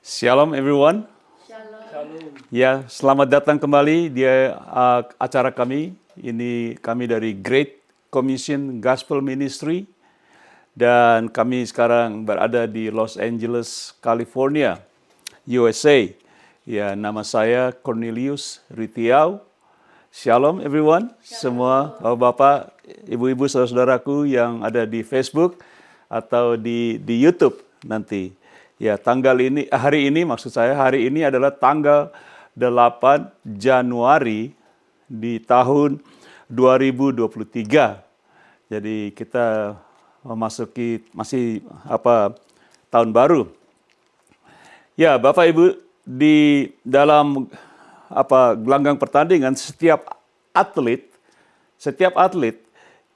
Shalom everyone. Shalom. Ya, selamat datang kembali di acara kami. Ini kami dari Great Commission Gospel Ministry. Dan kami sekarang berada di Los Angeles, California, USA. Ya, nama saya Cornelius Ritiau. Shalom everyone. Semua bapak-bapak, ibu-ibu, saudara-saudaraku yang ada di Facebook atau di YouTube nanti. Ya, hari ini adalah tanggal 8 Januari di tahun 2023. Jadi kita memasuki tahun baru. Ya, Bapak Ibu, di dalam gelanggang pertandingan setiap atlet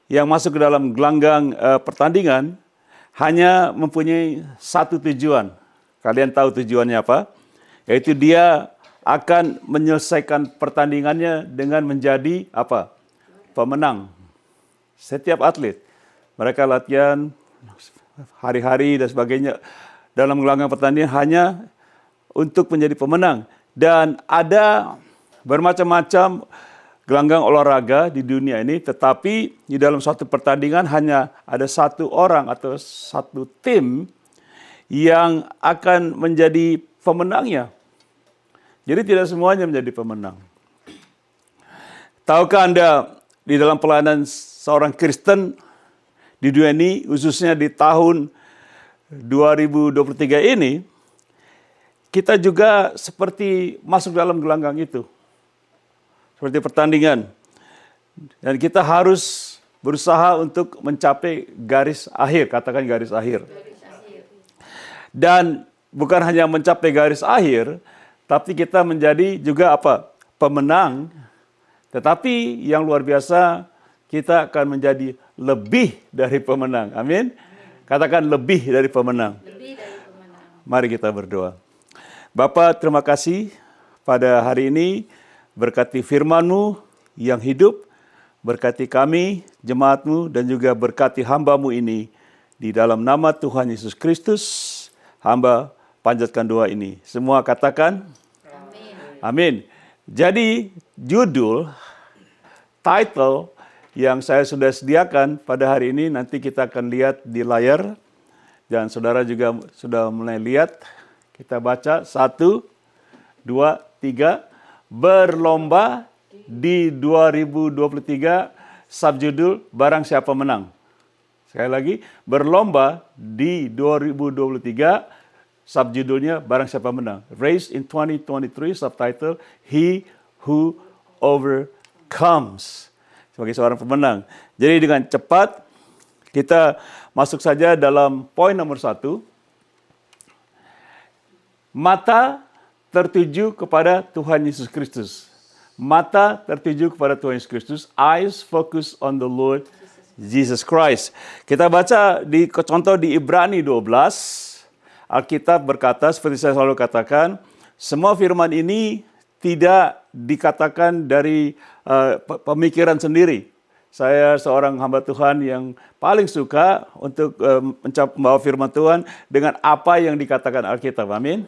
yang masuk ke dalam gelanggang pertandingan hanya mempunyai satu tujuan. Kalian tahu tujuannya apa? Yaitu dia akan menyelesaikan pertandingannya dengan menjadi pemenang. Setiap atlet, mereka latihan hari-hari dan sebagainya dalam gelanggang pertandingan hanya untuk menjadi pemenang. Dan ada bermacam-macam gelanggang olahraga di dunia ini, tetapi di dalam suatu pertandingan hanya ada satu orang atau satu tim yang akan menjadi pemenangnya. Jadi tidak semuanya menjadi pemenang. Tahukah Anda di dalam pelayanan seorang Kristen di dunia ini, khususnya di tahun 2023 ini, kita juga seperti masuk dalam gelanggang itu. Seperti pertandingan. Dan kita harus berusaha untuk mencapai garis akhir. Katakan garis akhir. Dan bukan hanya mencapai garis akhir, tapi kita menjadi juga pemenang. Tetapi yang luar biasa, kita akan menjadi lebih dari pemenang. Amin. Katakan lebih dari pemenang. Mari kita berdoa. Bapa, terima kasih pada hari ini. Berkati firman-Mu yang hidup, berkati kami, jemaat-Mu, dan juga berkati hamba-Mu ini. Di dalam nama Tuhan Yesus Kristus, hamba panjatkan doa ini. Semua katakan, amin. Amin. Jadi judul, title yang saya sudah sediakan pada hari ini, nanti kita akan lihat di layar. Dan saudara juga sudah mulai lihat. Kita baca 1, 2, 3. Berlomba di 2023, subjudul Barang Siapa Menang. Sekali lagi, berlomba di 2023, subjudulnya Barang Siapa Menang. Race in 2023, subtitle He Who Overcomes. Sebagai seorang pemenang. Jadi dengan cepat, kita masuk saja dalam poin nomor 1. Mata tertuju kepada Tuhan Yesus Kristus. Mata tertuju kepada Tuhan Yesus Kristus. Eyes focus on the Lord Jesus Christ. Kita baca contoh di Ibrani 12. Alkitab berkata, seperti saya selalu katakan, semua firman ini tidak dikatakan dari pemikiran sendiri. Saya seorang hamba Tuhan yang paling suka untuk membawa firman Tuhan dengan apa yang dikatakan Alkitab. Amin.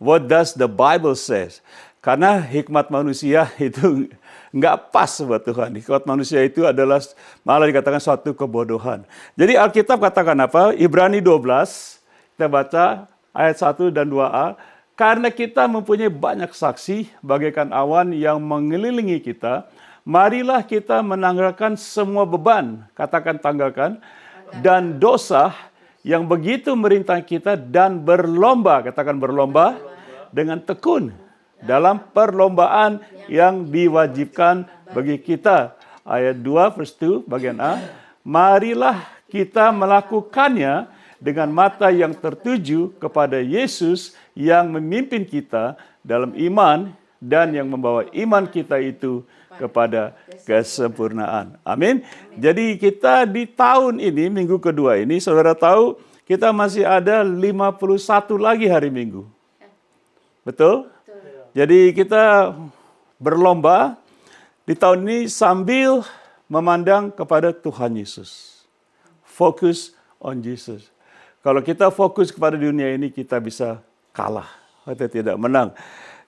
What does the Bible says? Karena hikmat manusia itu nggak pas buat Tuhan. Hikmat manusia itu adalah malah dikatakan suatu kebodohan. Jadi Alkitab katakan apa? Ibrani 12, kita baca ayat 1 dan 2a. Karena kita mempunyai banyak saksi bagaikan awan yang mengelilingi kita, marilah kita menanggalkan semua beban, katakan tanggalkan, dan dosa yang begitu merintang kita dan berlomba, katakan berlomba, dengan tekun dalam perlombaan yang diwajibkan bagi kita. Ayat 2 verse 2 bagian A. Marilah kita melakukannya dengan mata yang tertuju kepada Yesus yang memimpin kita dalam iman dan yang membawa iman kita itu kepada kesempurnaan. Amin. Jadi kita di tahun ini, minggu kedua ini, saudara tahu kita masih ada 51 lagi hari Minggu. Betul? Jadi kita berlomba di tahun ini sambil memandang kepada Tuhan Yesus. Focus on Jesus. Kalau kita fokus kepada dunia ini, kita bisa kalah. atau tidak menang.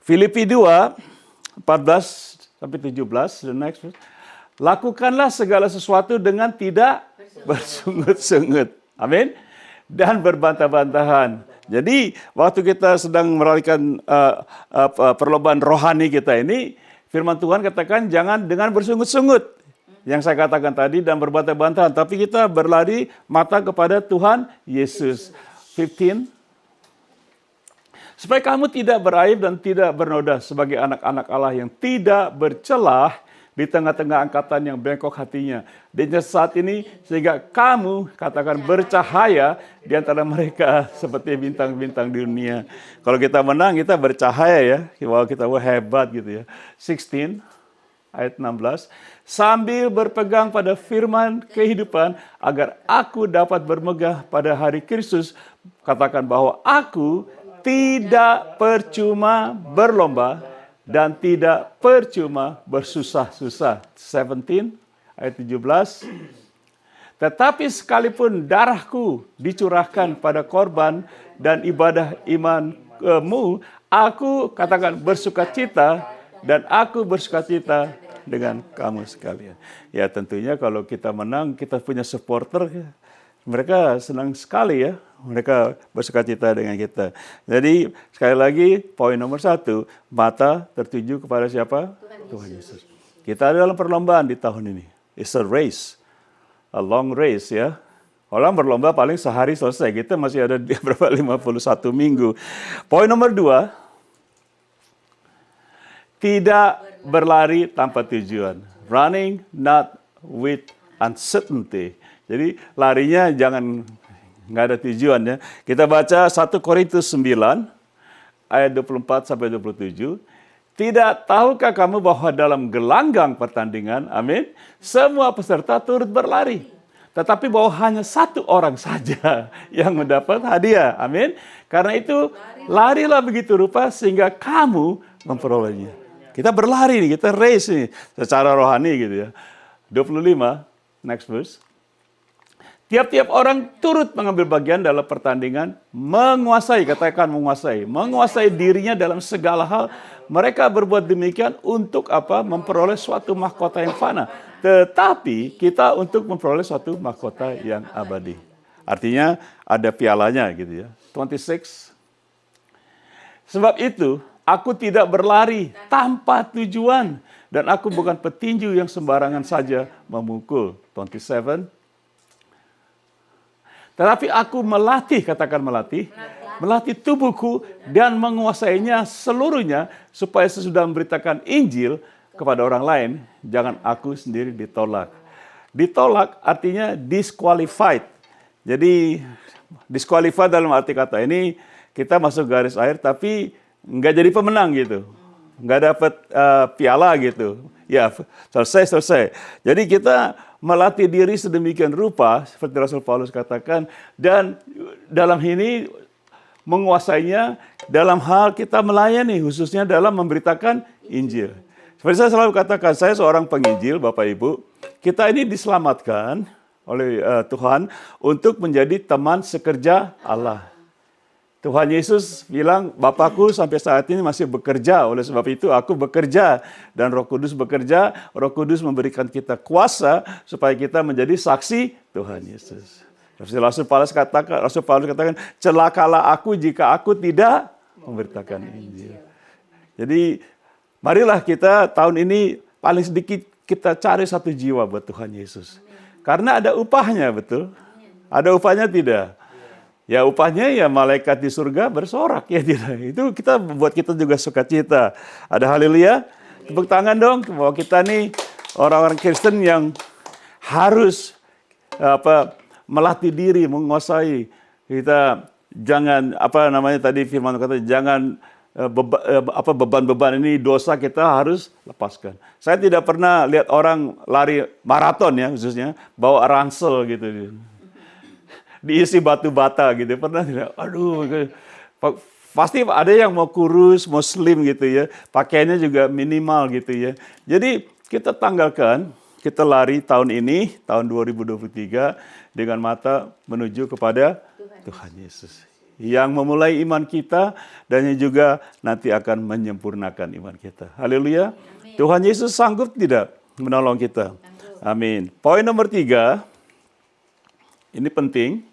Filipi 2, 14 sampai 17, the next verse. Lakukanlah segala sesuatu dengan tidak bersungut-sungut. Amin. Dan berbantah-bantahan. Jadi, waktu kita sedang meraihkan perlombaan rohani kita ini, firman Tuhan katakan jangan dengan bersungut-sungut. Yang saya katakan tadi dan berbantah-bantahan. Tapi kita berlari mata kepada Tuhan Yesus. 15. Supaya kamu tidak beraib dan tidak bernoda sebagai anak-anak Allah yang tidak bercelah di tengah-tengah angkatan yang bengkok hatinya. Dan saat ini sehingga kamu katakan bercahaya di antara mereka seperti bintang-bintang di dunia. Kalau kita menang kita bercahaya ya. Wah kita hebat gitu ya. 16 ayat 16. Sambil berpegang pada firman kehidupan agar aku dapat bermegah pada hari Kristus. Katakan bahwa aku tidak percuma berlomba dan tidak percuma bersusah-susah. 17 ayat 17. Tetapi sekalipun darahku dicurahkan pada korban dan ibadah imanmu, aku katakan bersukacita dan aku bersukacita dengan kamu sekalian. Ya tentunya kalau kita menang, kita punya supporter, mereka senang sekali ya. Mereka bersukacita dengan kita. Jadi sekali lagi poin nomor 1, mata tertuju kepada siapa? Tuhan Yesus. Kita ada dalam perlombaan di tahun ini. It's a race, a long race ya. Orang berlomba paling sehari selesai. Kita masih ada berapa 51 minggu. Poin nomor 2, tidak berlari tanpa tujuan. Running not with uncertainty. Jadi larinya jangan nggak ada tujuan ya. Kita baca 1 Korintus 9 ayat 24 sampai 27. Tidak tahukah kamu bahwa dalam gelanggang pertandingan, amin, semua peserta turut berlari. Tetapi bahwa hanya satu orang saja yang mendapat hadiah, amin. Karena itu larilah begitu rupa sehingga kamu memperolehnya. Kita berlari nih, kita race nih secara rohani gitu ya. 25, next verse. Tiap-tiap orang turut mengambil bagian dalam pertandingan, menguasai, katakan menguasai dirinya dalam segala hal. Mereka berbuat demikian untuk apa? Memperoleh suatu mahkota yang fana. Tetapi kita untuk memperoleh suatu mahkota yang abadi. Artinya ada pialanya gitu ya. 26. Sebab itu, aku tidak berlari tanpa tujuan. Dan aku bukan petinju yang sembarangan saja memukul. 27. Tetapi aku melatih, katakan melatih tubuhku dan menguasainya seluruhnya supaya sesudah memberitakan Injil kepada orang lain, jangan aku sendiri ditolak. Ditolak artinya disqualified. Jadi disqualified dalam arti kata ini kita masuk garis akhir tapi nggak jadi pemenang gitu. Nggak dapat piala gitu. Ya, selesai. Jadi kita melatih diri sedemikian rupa, seperti Rasul Paulus katakan, dan dalam ini menguasainya dalam hal kita melayani, khususnya dalam memberitakan Injil. Seperti saya selalu katakan, saya seorang penginjil, Bapak Ibu, kita ini diselamatkan oleh Tuhan untuk menjadi teman sekerja Allah. Tuhan Yesus bilang, Bapakku sampai saat ini masih bekerja, oleh sebab itu aku bekerja. Dan Roh Kudus bekerja, Roh Kudus memberikan kita kuasa supaya kita menjadi saksi Tuhan Yesus. Rasul Paulus katakan, celakalah aku jika aku tidak memberitakan Injil. Jadi, marilah kita tahun ini paling sedikit kita cari satu jiwa buat Tuhan Yesus. Karena ada upahnya, betul? Ada upahnya tidak? Ya upahnya ya malaikat di surga bersorak ya tidak. Itu kita buat kita juga sukacita. Ada haleluya. Tepuk tangan dong bahwa kita nih orang-orang Kristen yang harus melatih diri, menguasai. Kita jangan tadi firman kata jangan beban-beban ini dosa kita harus lepaskan. Saya tidak pernah lihat orang lari maraton ya khususnya bawa ransel gitu. Diisi batu bata gitu, pernah tidak? Aduh, pasti ada yang mau kurus, mau slim gitu ya, pakaiannya juga minimal gitu ya. Jadi kita tanggalkan, kita lari tahun ini, tahun 2023, dengan mata menuju kepada Tuhan Yesus. yang memulai iman kita dan yang juga nanti akan menyempurnakan iman kita. Haleluya. Tuhan Yesus sanggup tidak menolong kita? Amin. Poin nomor 3, ini penting,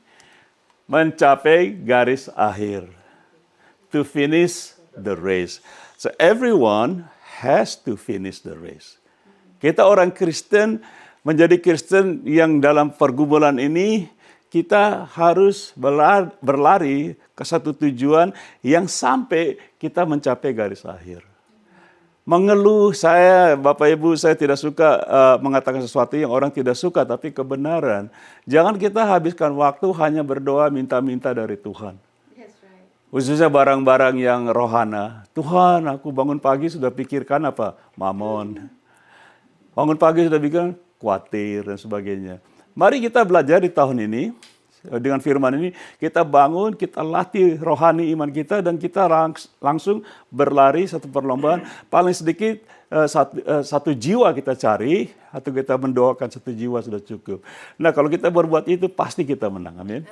mencapai garis akhir. To finish the race. So everyone has to finish the race. Kita orang Kristen, menjadi Kristen yang dalam pergumulan ini, kita harus berlari ke satu tujuan yang sampai kita mencapai garis akhir. Mengeluh, Bapak Ibu, saya tidak suka mengatakan sesuatu yang orang tidak suka, tapi kebenaran. Jangan kita habiskan waktu hanya berdoa minta-minta dari Tuhan. Khususnya barang-barang yang rohana. Tuhan, aku bangun pagi sudah pikirkan apa? Mamon. Bangun pagi sudah pikirkan khawatir dan sebagainya. Mari kita belajar di tahun ini. Dengan firman ini, kita bangun, kita latih rohani iman kita, dan kita langsung berlari satu perlombaan. Paling sedikit satu jiwa kita cari, atau kita mendoakan satu jiwa sudah cukup. Nah, kalau kita berbuat itu, pasti kita menang. Amin.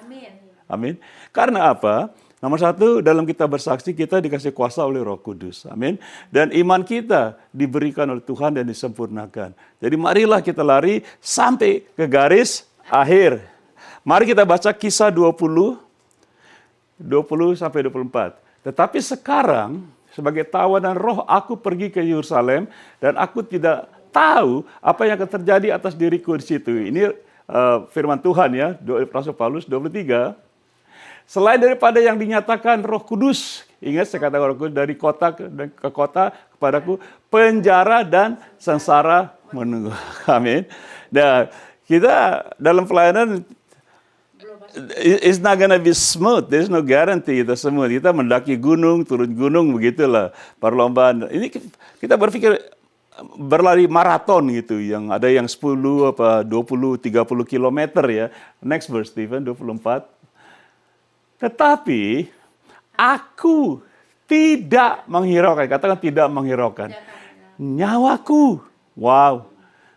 Amin. Karena apa? Nomor 1, dalam kita bersaksi, kita dikasih kuasa oleh Roh Kudus. Amin. Dan iman kita diberikan oleh Tuhan dan disempurnakan. Jadi marilah kita lari sampai ke garis akhir. Mari kita baca Kisah 20 sampai 24. Tetapi sekarang, sebagai tawanan roh, aku pergi ke Yerusalem, dan aku tidak tahu apa yang akan terjadi atas diriku di situ. Ini firman Tuhan ya, Rasul Paulus 23. Selain daripada yang dinyatakan Roh Kudus, ingat saya katakan Roh Kudus, dari kota ke kota kepadaku, penjara dan sengsara menunggu. Amin. Dan kita dalam pelayanan, it's not gonna be smooth. There's no guarantee itu semua. Kita mendaki gunung, turun gunung, begitulah perlombaan. Ini kita berpikir berlari maraton gitu, yang ada yang 10, 20, 30 kilometer ya. Next verse, Stephen, 24. Tetapi aku tidak menghiraukan, katakan tidak menghiraukan nyawaku. Wow,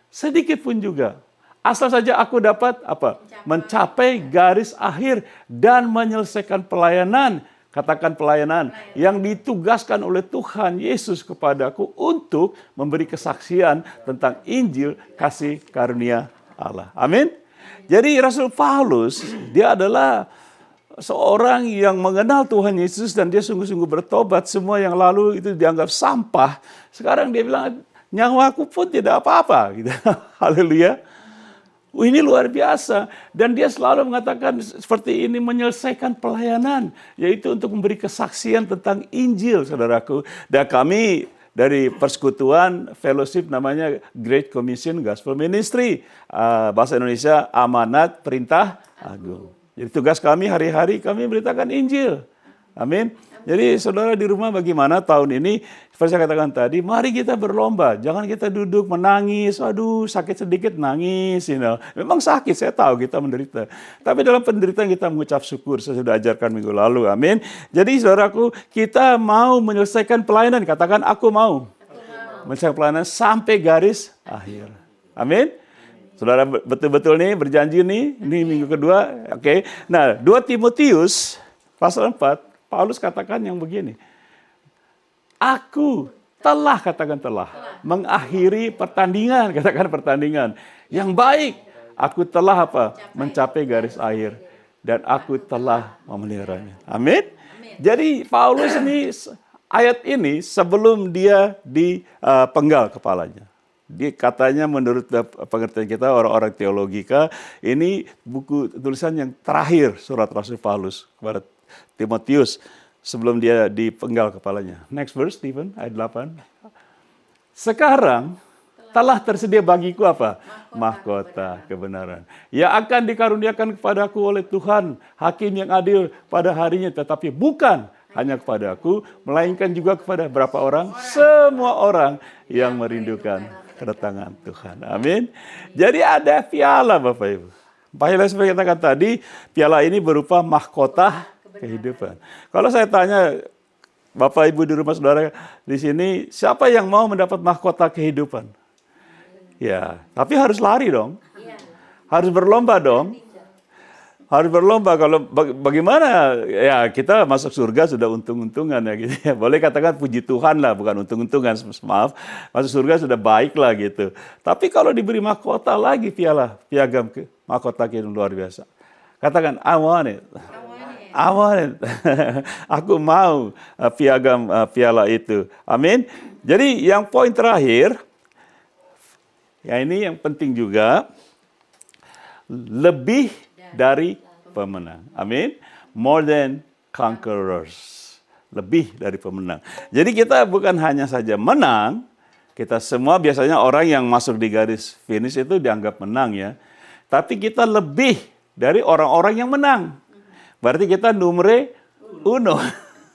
sedikit pun juga. Asal saja aku dapat apa? Mencapai garis akhir dan menyelesaikan pelayanan. Katakan pelayanan yang ditugaskan oleh Tuhan Yesus kepadaku untuk memberi kesaksian tentang Injil kasih karunia Allah. Amin. Jadi Rasul Paulus, dia adalah seorang yang mengenal Tuhan Yesus dan dia sungguh-sungguh bertobat. Semua yang lalu itu dianggap sampah. Sekarang dia bilang, nyawaku pun tidak apa-apa. Gitu. Haleluya. Ini luar biasa. Dan dia selalu mengatakan seperti ini, menyelesaikan pelayanan. Yaitu untuk memberi kesaksian tentang Injil, saudaraku. Dan kami dari persekutuan fellowship namanya Great Commission Gospel Ministry. Bahasa Indonesia, Amanat Perintah Agung. Jadi tugas kami hari-hari kami beritakan Injil. Amin. Jadi saudara di rumah bagaimana tahun ini? Seperti saya katakan tadi, mari kita berlomba. Jangan kita duduk menangis, aduh sakit sedikit nangis. Memang sakit, saya tahu kita menderita. Tapi dalam penderitaan kita mengucap syukur. Saya sudah ajarkan minggu lalu. Amin. Jadi saudaraku, kita mau menyelesaikan pelayanan. Katakan aku mau. Menyelesaikan pelayanan sampai garis akhir. Amin. Saudara betul-betul nih berjanji nih, ini minggu kedua, oke. Nah, 2 Timotius pasal 4, Paulus katakan yang begini. Aku telah, katakan telah, mengakhiri pertandingan, katakan pertandingan yang baik. Aku telah apa? Mencapai garis akhir dan aku telah memeliharanya. Amin. Jadi Paulus ini ayat ini sebelum dia dipenggal kepalanya. Dia katanya menurut pengertian kita orang-orang teologika, ini buku tulisan yang terakhir surat Rasul Paulus kepada Timotius sebelum dia dipenggal kepalanya. Next verse, Stephen, ayat 8. Sekarang telah tersedia bagiku apa? Mahkota kebenaran. Yang akan dikaruniakan kepadaku oleh Tuhan, hakim yang adil pada harinya, tetapi bukan hanya kepada aku, melainkan juga kepada berapa orang? Semua orang yang merindukan kedatangan Tuhan. Amin. Jadi ada piala, Bapak Ibu. Piala seperti katakan tadi, piala ini berupa mahkota kehidupan. Kalau saya tanya Bapak Ibu di rumah saudara di sini, siapa yang mau mendapat mahkota kehidupan? Ya, tapi harus lari dong. Harus berlomba dong. Harus berlomba. Kalau bagaimana ya kita masuk surga sudah untung-untungan ya gitu ya. Boleh katakan puji Tuhan lah, bukan untung-untungan, maaf. Masuk surga sudah baik lah gitu. Tapi kalau diberi mahkota lagi piagam mahkota kita luar biasa. Katakan I want it. I want it. Aku mau piagam piala itu. Amin. Jadi yang poin terakhir, ya ini yang penting juga, lebih dari pemenang. Amin. More than conquerors. Lebih dari pemenang. Jadi kita bukan hanya saja menang, kita semua biasanya orang yang masuk di garis finish itu dianggap menang ya. Tapi kita lebih dari orang-orang yang menang. Berarti kita numere uno.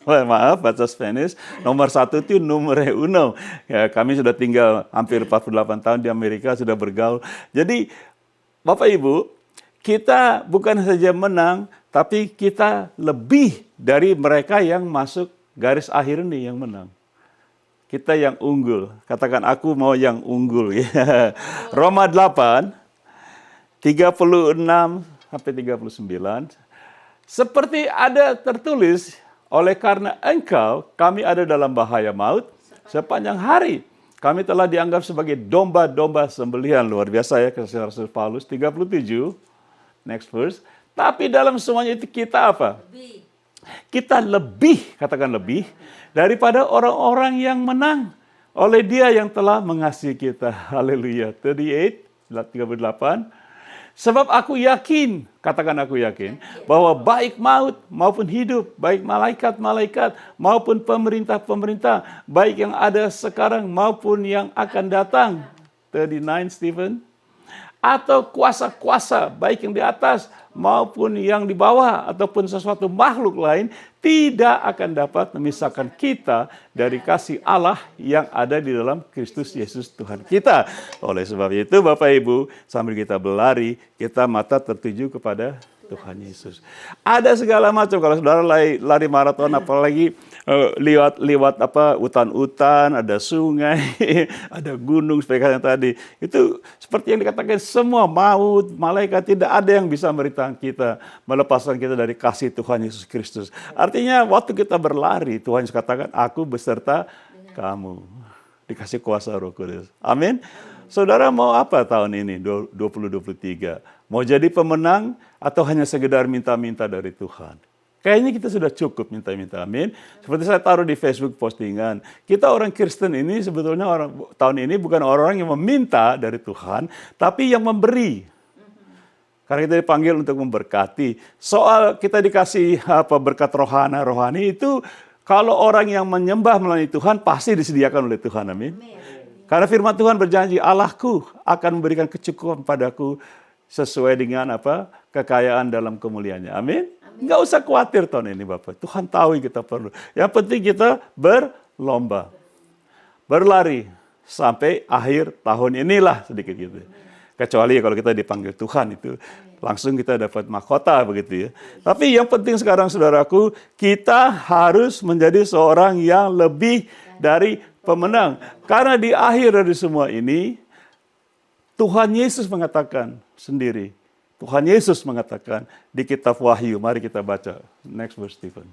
Maaf, bahasa Spanish. Nomor 1 itu numere uno. Ya, kami sudah tinggal hampir 48 tahun di Amerika, sudah bergaul. Jadi, Bapak Ibu, kita bukan saja menang, tapi kita lebih dari mereka yang masuk garis akhir ini yang menang. Kita yang unggul. Katakan, aku mau yang unggul. Roma 8, 36 sampai 39. Seperti ada tertulis, oleh karena engkau, kami ada dalam bahaya maut sepanjang hari. Kami telah dianggap sebagai domba-domba sembelihan. Luar biasa ya, kata Rasul Paulus. 37, next verse. Tapi dalam semuanya itu kita apa? Kita lebih, katakan lebih, daripada orang-orang yang menang. Oleh Dia yang telah mengasihi kita. Haleluya. 38. Sebab aku yakin, katakan aku yakin, bahwa baik maut maupun hidup, baik malaikat-malaikat maupun pemerintah-pemerintah, baik yang ada sekarang maupun yang akan datang. 39, Stephen. Atau kuasa-kuasa, baik yang di atas maupun yang di bawah, ataupun sesuatu makhluk lain, tidak akan dapat memisahkan kita dari kasih Allah yang ada di dalam Kristus Yesus Tuhan kita. Oleh sebab itu, Bapak Ibu, sambil kita berlari, kita mata tertuju kepada Tuhan Yesus. Ada segala macam, kalau saudara lari maraton, apalagi lewat hutan-hutan, ada sungai, ada gunung, seperti yang tadi. Itu seperti yang dikatakan, semua maut, malaikat, tidak ada yang bisa merintahkan kita, melepaskan kita dari kasih Tuhan Yesus Kristus. Artinya waktu kita berlari, Tuhan Yesus katakan, aku beserta kamu. Dikasih kuasa Roh Kudus. Amin. Saudara mau apa tahun ini, 2023? Mau jadi pemenang atau hanya sekedar minta-minta dari Tuhan? Kayaknya kita sudah cukup minta-minta, amin. Seperti saya taruh di Facebook postingan, kita orang Kristen ini sebetulnya tahun ini bukan orang yang meminta dari Tuhan, tapi yang memberi. Karena kita dipanggil untuk memberkati. Soal kita dikasih berkat rohani itu, kalau orang yang menyembah melalui Tuhan, pasti disediakan oleh Tuhan, amin. Karena firman Tuhan berjanji, Allahku akan memberikan kecukupan padaku sesuai dengan kekayaan dalam kemuliaannya. Amin. Nggak usah khawatir tahun ini Bapak. Tuhan tahu kita perlu. Yang penting kita berlomba. Berlari sampai akhir tahun inilah sedikit gitu. Kecuali kalau kita dipanggil Tuhan itu langsung kita dapat mahkota begitu ya. Tapi yang penting sekarang saudaraku, kita harus menjadi seorang yang lebih dari pemenang. Karena di akhir dari semua ini, Tuhan Yesus mengatakan sendiri. Tuhan Yesus mengatakan di kitab Wahyu. Mari kita baca. Next verse, Stephen.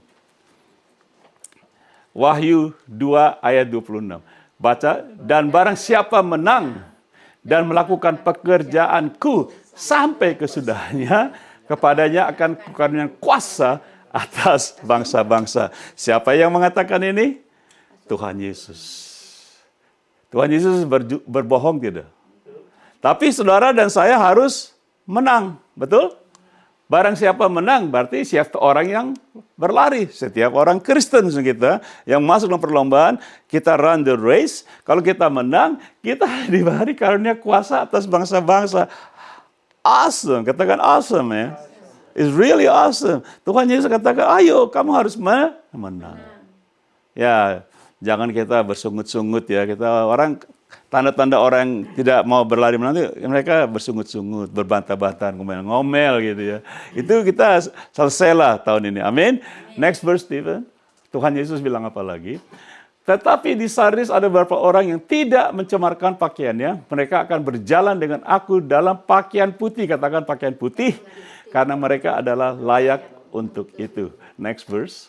Wahyu 2 ayat 26. Baca. Dan barang siapa menang dan melakukan pekerjaanku sampai kesudahnya, kepadanya akan kukaruniakan kuasa atas bangsa-bangsa. Siapa yang mengatakan ini? Tuhan Yesus. Tuhan Yesus berbohong tidak? Tapi saudara dan saya harus menang, betul? Barang siapa menang, berarti siapa orang yang berlari. Setiap orang Kristen kita yang masuk dalam perlombaan, kita run the race. Kalau kita menang, kita diberi karunia kuasa atas bangsa-bangsa. Awesome, katakan awesome ya. It's really awesome. Tuhan Yesus katakan, ayo kamu harus menang. Ya, jangan kita bersungut-sungut ya. Kita orang tanda-tanda orang tidak mau berlari menang, mereka bersungut-sungut, berbantah-bantah, ngomel-ngomel gitu ya. Itu kita selesailah tahun ini. Amin. Next verse, Stephen. Tuhan Yesus bilang apa lagi? Tetapi di Sardis ada beberapa orang yang tidak mencemarkan pakaiannya. Mereka akan berjalan dengan aku dalam pakaian putih. Katakan pakaian putih. karena mereka adalah layak untuk itu. Next verse.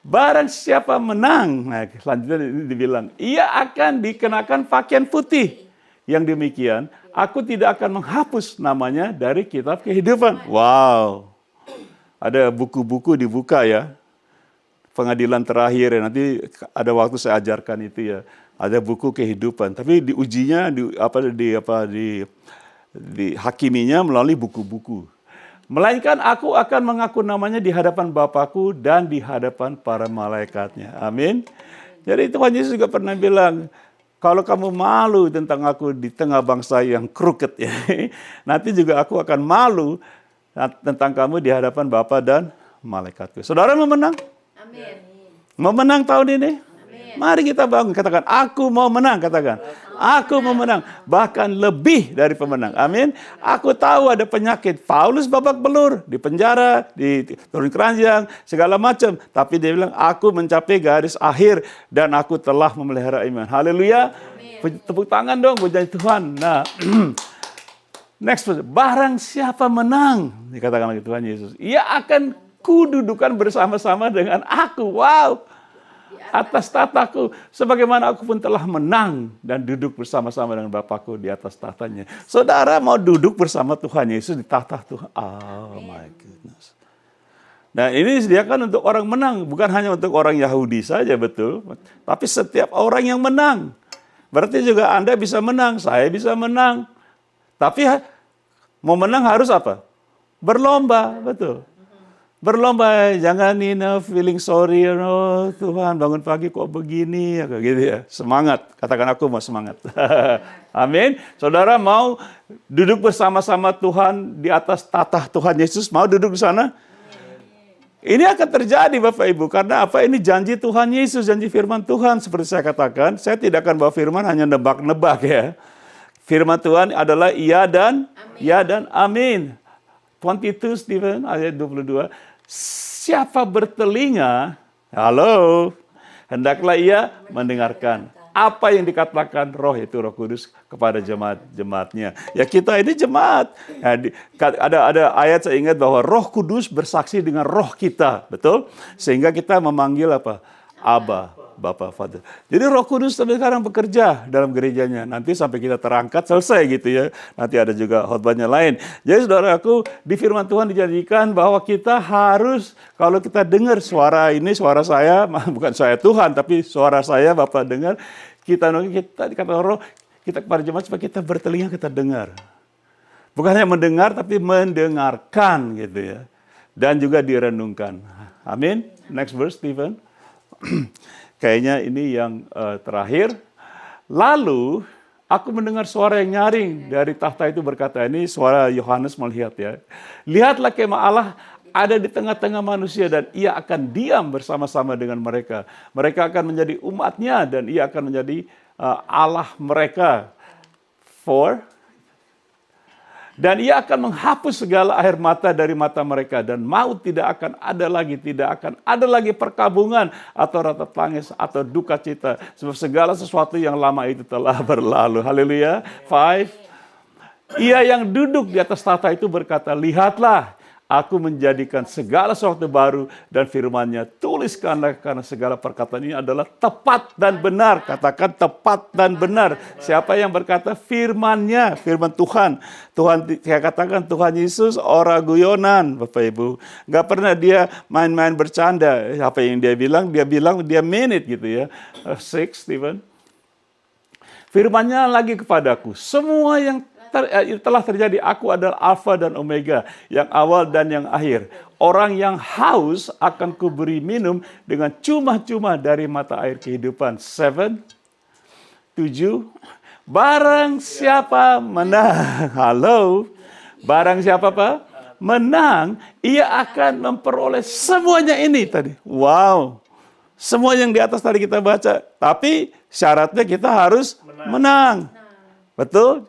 Barang siapa menang, nah selanjutnya ini dibilang, ia akan dikenakan pakaian putih. Yang demikian, aku tidak akan menghapus namanya dari kitab kehidupan. Wow. Ada buku-buku dibuka ya. Pengadilan terakhir ya, nanti ada waktu saya ajarkan itu ya. Ada buku kehidupan, tapi diujinya dihakiminya melalui buku-buku. Melainkan aku akan mengaku namanya di hadapan Bapakku dan di hadapan para malaikatnya. Amin. Jadi Tuhan Yesus juga pernah bilang, kalau kamu malu tentang aku di tengah bangsa yang crooked ya, nanti juga aku akan malu tentang kamu di hadapan Bapa dan malaikatku. Saudara mau menang? Amin. Mau menang tahun ini? Amin. Mari kita bangun, katakan, aku mau menang, katakan. Aku mau menang, bahkan lebih dari pemenang. Amin. Aku tahu ada penyakit. Paulus babak belur, di penjara, di turun keranjang, segala macam. Tapi dia bilang, aku mencapai garis akhir dan aku telah memelihara iman. Haleluya. Tepuk tangan dong, puji Tuhan. Nah, next verse. Barang siapa menang, dikatakan lagi Tuhan Yesus, ia akan kududukan bersama-sama dengan aku. Wow. Atas tataku, sebagaimana aku pun telah menang dan duduk bersama-sama dengan Bapakku di atas tahtanya. Saudara mau duduk bersama Tuhan Yesus di tahta Tuhan. Oh my goodness. Nah ini disediakan untuk orang menang, bukan hanya untuk orang Yahudi saja, betul. Tapi setiap orang yang menang. Berarti juga Anda bisa menang, saya bisa menang. Tapi mau menang harus apa? Berlomba, betul. Berlomba, jangan feeling sorry, oh Tuhan bangun pagi kok begini, ya, gitu ya. Semangat, katakan aku mau semangat. Amin. Saudara mau duduk bersama-sama Tuhan di atas tahta Tuhan Yesus, mau duduk di sana? Ini akan terjadi Bapak Ibu, karena apa? Ini janji Tuhan Yesus, janji firman Tuhan. Seperti saya katakan, saya tidak akan bawa firman hanya nebak-nebak ya. Firman Tuhan adalah iya dan amin. Ya dan amin. 22 Stephen ayat 22. Siapa bertelinga, halo, hendaklah ia mendengarkan apa yang dikatakan Roh, itu Roh Kudus kepada jemaat-jemaatnya. Ya kita ini jemaat. Ya, ada ayat saya ingat bahwa Roh Kudus bersaksi dengan roh kita, betul? Sehingga kita memanggil apa? Abba, Bapa, Father. Jadi Roh Kudus sampai sekarang bekerja dalam gerejanya. Nanti sampai kita terangkat selesai gitu ya. Nanti ada juga khotbahnya lain. Jadi saudaraku, di firman Tuhan dijanjikan bahwa kita harus, kalau kita dengar suara ini, suara saya, bukan saya Tuhan, tapi suara saya Bapak dengar, kita dikata Roh, kita kepada jemaat supaya kita bertelinga, kita dengar. Bukan hanya mendengar, tapi mendengarkan gitu ya. Dan juga direnungkan. Amin. Next verse, Stephen. Kayaknya ini yang terakhir. Lalu aku mendengar suara yang nyaring dari tahta itu berkata, ini suara Yohanes melihat ya. Lihatlah kemah Allah ada di tengah-tengah manusia dan ia akan diam bersama-sama dengan mereka. Mereka akan menjadi umatnya dan ia akan menjadi Allah mereka. Dan ia akan menghapus segala air mata dari mata mereka. Dan maut tidak akan ada lagi perkabungan atau rata tangis atau duka cita. Sebab segala sesuatu yang lama itu telah berlalu. Haleluya. 5. Ia yang duduk di atas tahta itu berkata, lihatlah, aku menjadikan segala sesuatu baru dan firman-Nya tuliskanlah karena segala perkataan ini adalah tepat dan benar. Katakan tepat dan benar. Siapa yang berkata? Firman-Nya, firman Tuhan. Saya katakan Tuhan Yesus ora guyonan, Bapak Ibu. Gak pernah dia main-main bercanda. Apa yang dia bilang dia mean it gitu ya. 6, Stephen. Firman-Nya lagi kepadaku, semua yang telah terjadi, aku adalah Alfa dan Omega, yang awal dan yang akhir. Orang yang haus akan kuberi minum dengan cuma-cuma dari mata air kehidupan. 7. Barang siapa menang, halo, barang siapa Pak? Menang, ia akan memperoleh semuanya ini tadi. Wow, semua yang di atas tadi kita baca. Tapi syaratnya kita harus menang. Betul?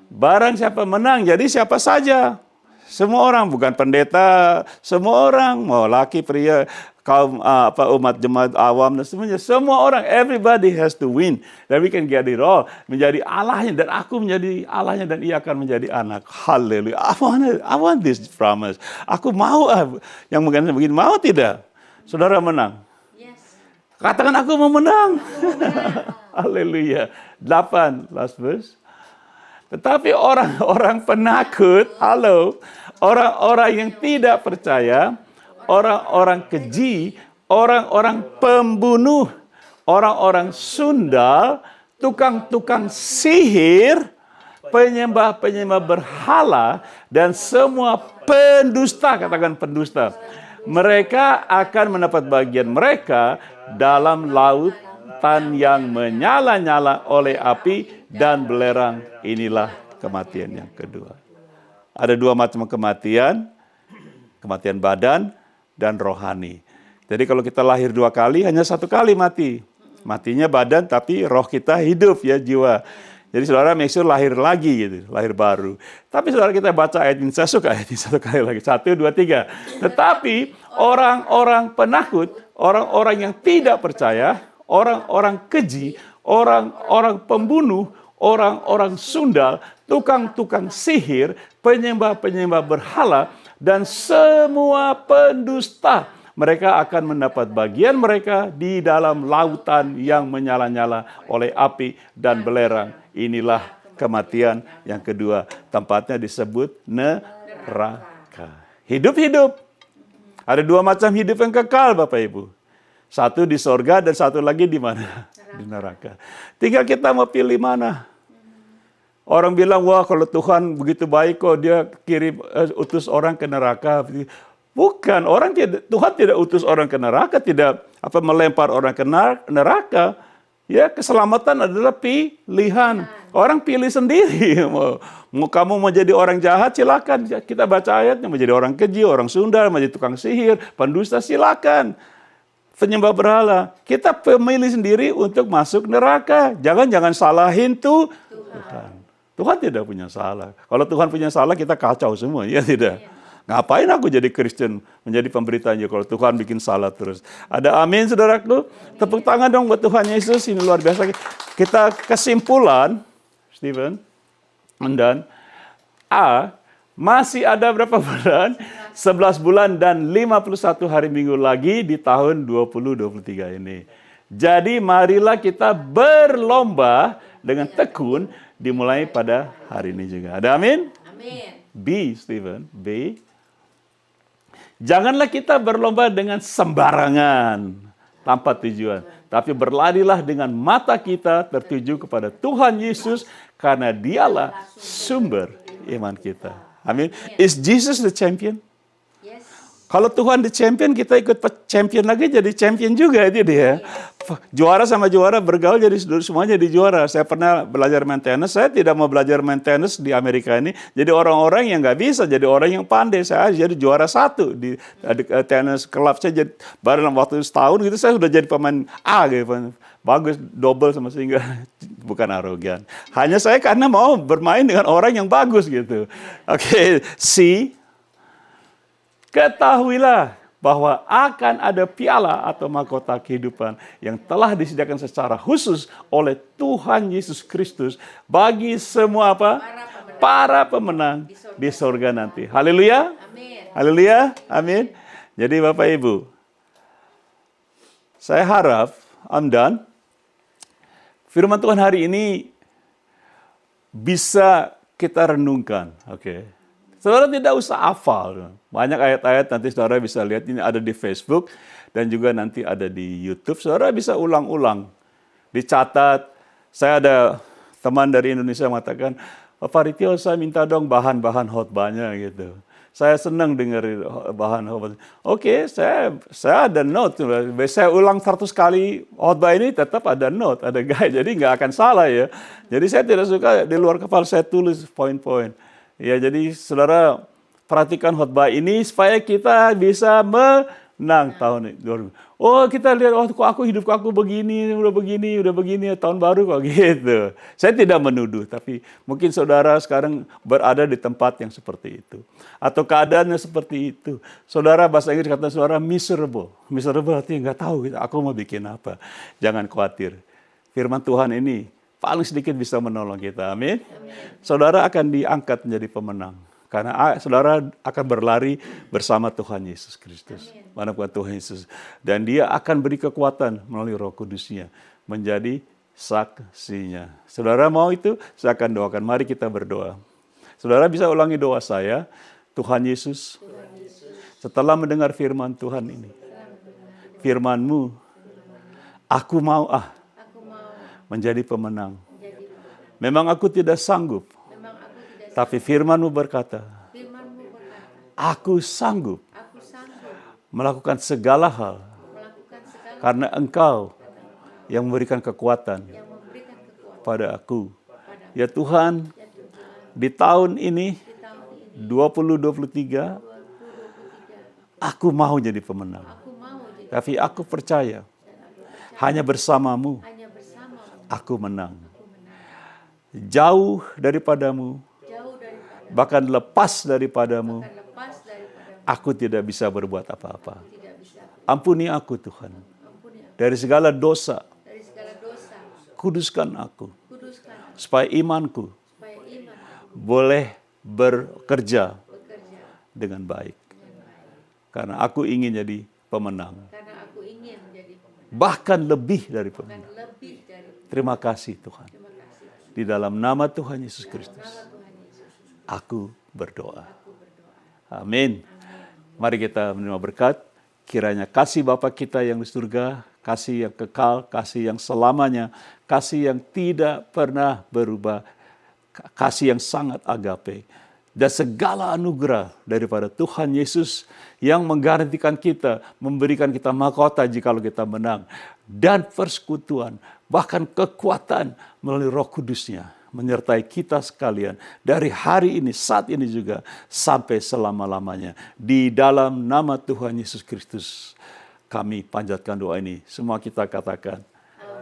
Barang siapa menang, jadi siapa saja. Semua orang, bukan pendeta, semua orang, mau laki, pria, kaum umat jemaat awam dan semuanya, semua orang, everybody has to win. Then we can get it all. Menjadi Allahnya dan aku menjadi Allahnya dan ia akan menjadi anak. Haleluya. I want this promise. Aku mau yang begini, mau tidak? Saudara menang. Yes. Katakan aku mau menang. Haleluya. 8 last verse. Tetapi orang-orang penakut, orang-orang yang tidak percaya, orang-orang keji, orang-orang pembunuh, orang-orang sundal, tukang-tukang sihir, penyembah-penyembah berhala, dan semua pendusta, katakan pendusta. Mereka akan mendapat bagian mereka dalam lautan yang menyala-nyala oleh api dan belerang. Inilah kematian yang kedua. Ada 2 macam kematian, kematian badan dan rohani. Jadi kalau kita lahir 2 kali, hanya 1 kali mati. Matinya badan, tapi roh kita hidup ya, jiwa. Jadi saudara make sure lahir lagi gitu, lahir baru. Tapi saudara kita baca ayat ini, saya suka ayat ini 1 kali lagi. 1, 2, 3. Tetapi orang-orang penakut, orang-orang yang tidak percaya, orang-orang keji, orang-orang pembunuh, orang-orang sundal, tukang-tukang sihir, penyembah-penyembah berhala, dan semua pendusta. Mereka akan mendapat bagian mereka di dalam lautan yang menyala-nyala oleh api dan belerang. Inilah kematian yang kedua. Tempatnya disebut neraka. Hidup-hidup. Ada 2 macam hidup yang kekal, Bapak Ibu. 1 di sorga dan 1 lagi di mana? Di neraka. Tinggal kita mau pilih mana. Orang bilang, wah kalau Tuhan begitu baik kok, dia kirim utus orang ke neraka. Bukan, Tuhan tidak utus orang ke neraka, tidak melempar orang ke neraka. Ya, keselamatan adalah pilihan. Orang pilih sendiri. Mau kamu mau jadi orang jahat, silakan. Kita baca ayatnya, mau jadi orang keji, orang sundal, mau jadi tukang sihir, pendusta, silakan. Penyembah berhala, kita pemilih sendiri untuk masuk neraka. Jangan salahin Tuhan. Tuhan tidak punya salah. Kalau Tuhan punya salah, kita kacau semua. Ya tidak. Ngapain aku jadi Kristen, menjadi pemberitanya kalau Tuhan bikin salah terus. Ada amin, saudaraku? Tepuk tangan dong buat Tuhan Yesus. Ini luar biasa. Kita kesimpulan, Stephen, dan masih ada berapa bulan? 11 bulan dan 51 hari minggu lagi di tahun 2023 ini. Jadi marilah kita berlomba dengan tekun dimulai pada hari ini juga. Ada amin? Amin. B, Stephen, B. Janganlah kita berlomba dengan sembarangan tanpa tujuan. Tapi berlarilah dengan mata kita tertuju kepada Tuhan Yesus karena dialah sumber iman kita. Amin. Is Jesus the champion? Yes. Kalau Tuhan the champion, kita ikut champion lagi jadi champion juga itu dia. Juara sama juara bergaul jadi semuanya jadi juara. Saya pernah belajar main tenis, saya tidak mau belajar main tenis di Amerika ini. Jadi orang-orang yang nggak bisa, jadi orang yang pandai. Saya jadi juara 1 di tenis club. Saya jadi baru dalam waktu setahun gitu saya sudah jadi pemain A gitu. Bagus, double sama sehingga bukan arogan. Hanya saya karena mau bermain dengan orang yang bagus gitu. Oke, C. Ketahuilah bahwa akan ada piala atau mahkota kehidupan yang telah disediakan secara khusus oleh Tuhan Yesus Kristus bagi semua apa? Para pemenang di surga nanti. Haleluya. Amin. Haleluya. Amin. Jadi Bapak Ibu, saya harap, firman Tuhan hari ini bisa kita renungkan. Oke. Saudara tidak usah hafal. Banyak ayat-ayat nanti saudara bisa lihat, ini ada di Facebook dan juga nanti ada di YouTube. Saudara bisa ulang-ulang. Dicatat. Saya ada teman dari Indonesia mengatakan, Pak Ritio, saya minta dong bahan-bahan khotbahnya gitu. Saya senang dengar bahan khotbah. Oke, saya ada note. Saya ulang 100 kali khotbah ini tetap ada note, ada guide. Jadi nggak akan salah ya. Jadi saya tidak suka di luar kepala saya tulis poin-poin. Ya, jadi saudara perhatikan khotbah ini supaya kita bisa menang tahun 2000. Oh, kita lihat, oh kok hidup aku begini, udah begini, tahun baru kok gitu. Saya tidak menuduh, tapi mungkin saudara sekarang berada di tempat yang seperti itu. Atau keadaannya seperti itu. Saudara, bahasa Inggris kata saudara miserable. Miserable artinya nggak tahu, aku mau bikin apa. Jangan khawatir. Firman Tuhan ini paling sedikit bisa menolong kita. Amin. Saudara akan diangkat menjadi pemenang. Karena saudara akan berlari bersama Tuhan Yesus Kristus. Mana bukan Tuhan Yesus. Dan dia akan beri kekuatan melalui Roh Kudus-Nya menjadi saksinya. Saudara mau itu? Saya akan doakan. Mari kita berdoa. Saudara bisa ulangi doa saya. Tuhan Yesus, setelah mendengar firman Tuhan ini, firman-Mu, aku mau menjadi pemenang. Memang aku tidak sanggup, tapi firman-Mu berkata, aku sanggup melakukan segala hal karena Engkau yang memberikan kekuatan pada aku. Ya Tuhan, di tahun ini 2023 aku mau jadi pemenang. Tapi aku percaya hanya bersama-Mu aku menang. Jauh daripadamu, bahkan lepas daripadamu, aku tidak bisa berbuat apa-apa. Ampuni aku Tuhan, dari segala dosa. Kuduskan aku, supaya imanku boleh bekerja dengan baik. Karena aku ingin jadi pemenang. Bahkan lebih dari pemenang. Terima kasih Tuhan. Di dalam nama Tuhan Yesus Kristus, aku berdoa. Amin. Mari kita menerima berkat. Kiranya kasih Bapa kita yang di surga, kasih yang kekal, kasih yang selamanya, kasih yang tidak pernah berubah, kasih yang sangat agape, dan segala anugerah daripada Tuhan Yesus yang menggantikan kita, memberikan kita mahkota jikalau kita menang, dan persekutuan, bahkan kekuatan melalui Roh Kudus-Nya menyertai kita sekalian dari hari ini, saat ini juga, sampai selama-lamanya. Di dalam nama Tuhan Yesus Kristus, kami panjatkan doa ini. Semua kita katakan,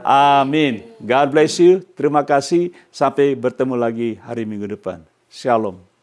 amin. God bless you. Terima kasih. Sampai bertemu lagi hari Minggu depan. Shalom.